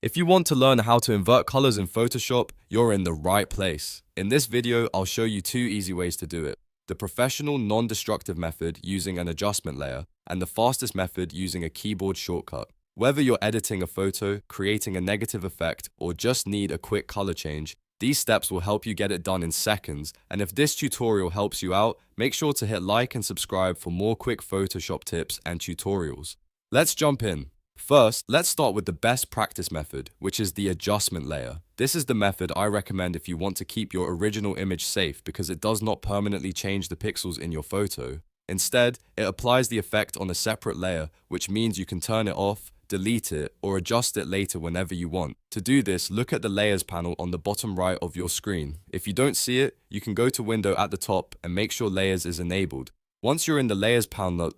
If you want to learn how to invert colors in Photoshop, you're in the right place. In this video, I'll show you two easy ways to do it. The professional non-destructive method using an adjustment layer, and the fastest method using a keyboard shortcut. Whether you're editing a photo, creating a negative effect, or just need a quick color change, these steps will help you get it done in seconds. And if this tutorial helps you out, make sure to hit like and subscribe for more quick Photoshop tips and tutorials. Let's jump in. First, let's start with the best practice method, which is the adjustment layer. This is the method I recommend if you want to keep your original image safe because it does not permanently change the pixels in your photo. Instead, it applies the effect on a separate layer, which means you can turn it off, delete it, or adjust it later whenever you want. To do this, look at the Layers panel on the bottom right of your screen. If you don't see it, you can go to Window at the top and make sure Layers is enabled. Once you're in the Layers panel,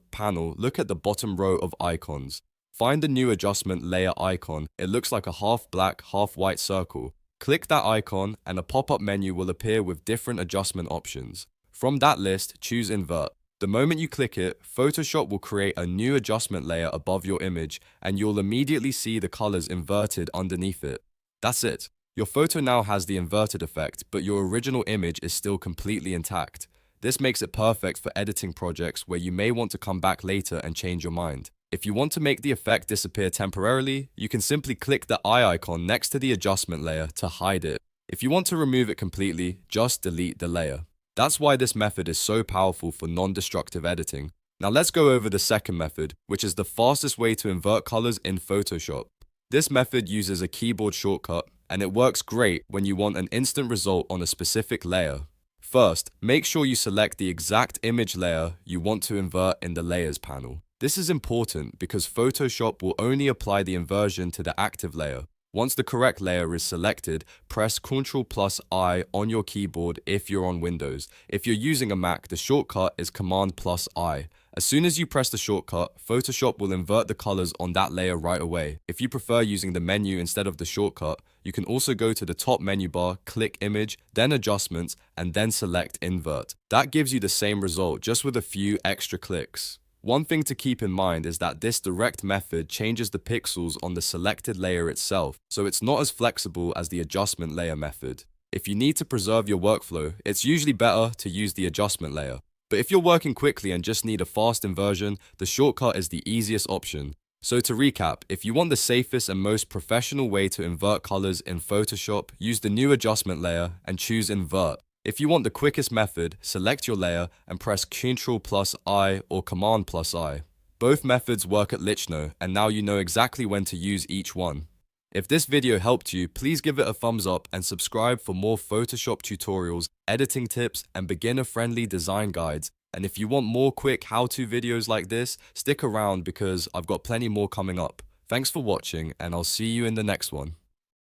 look at the bottom row of icons. Find the new adjustment layer icon. It looks like a half black, half white circle. Click that icon and a pop-up menu will appear with different adjustment options. From that list, choose Invert. The moment you click it, Photoshop will create a new adjustment layer above your image and you'll immediately see the colors inverted underneath it. That's it. Your photo now has the inverted effect, but your original image is still completely intact. This makes it perfect for editing projects where you may want to come back later and change your mind. If you want to make the effect disappear temporarily, you can simply click the eye icon next to the adjustment layer to hide it. If you want to remove it completely, just delete the layer. That's why this method is so powerful for non-destructive editing. Now let's go over the second method, which is the fastest way to invert colors in Photoshop. This method uses a keyboard shortcut, and it works great when you want an instant result on a specific layer. First, make sure you select the exact image layer you want to invert in the Layers panel. This is important because Photoshop will only apply the inversion to the active layer. Once the correct layer is selected, press Ctrl+I on your keyboard if you're on Windows. If you're using a Mac, the shortcut is Command+I. As soon as you press the shortcut, Photoshop will invert the colors on that layer right away. If you prefer using the menu instead of the shortcut, you can also go to the top menu bar, click Image, then Adjustments, and then select Invert. That gives you the same result, just with a few extra clicks. One thing to keep in mind is that this direct method changes the pixels on the selected layer itself, so it's not as flexible as the adjustment layer method. If you need to preserve your workflow, it's usually better to use the adjustment layer. But if you're working quickly and just need a fast inversion, the shortcut is the easiest option. So to recap, if you want the safest and most professional way to invert colors in Photoshop, use the new adjustment layer and choose Invert. If you want the quickest method, select your layer and press Ctrl+I or Command+I. Both methods work at Lichno, and now you know exactly when to use each one. If this video helped you, please give it a thumbs up and subscribe for more Photoshop tutorials, editing tips, and beginner-friendly design guides. And if you want more quick how-to videos like this, stick around because I've got plenty more coming up. Thanks for watching, and I'll see you in the next one.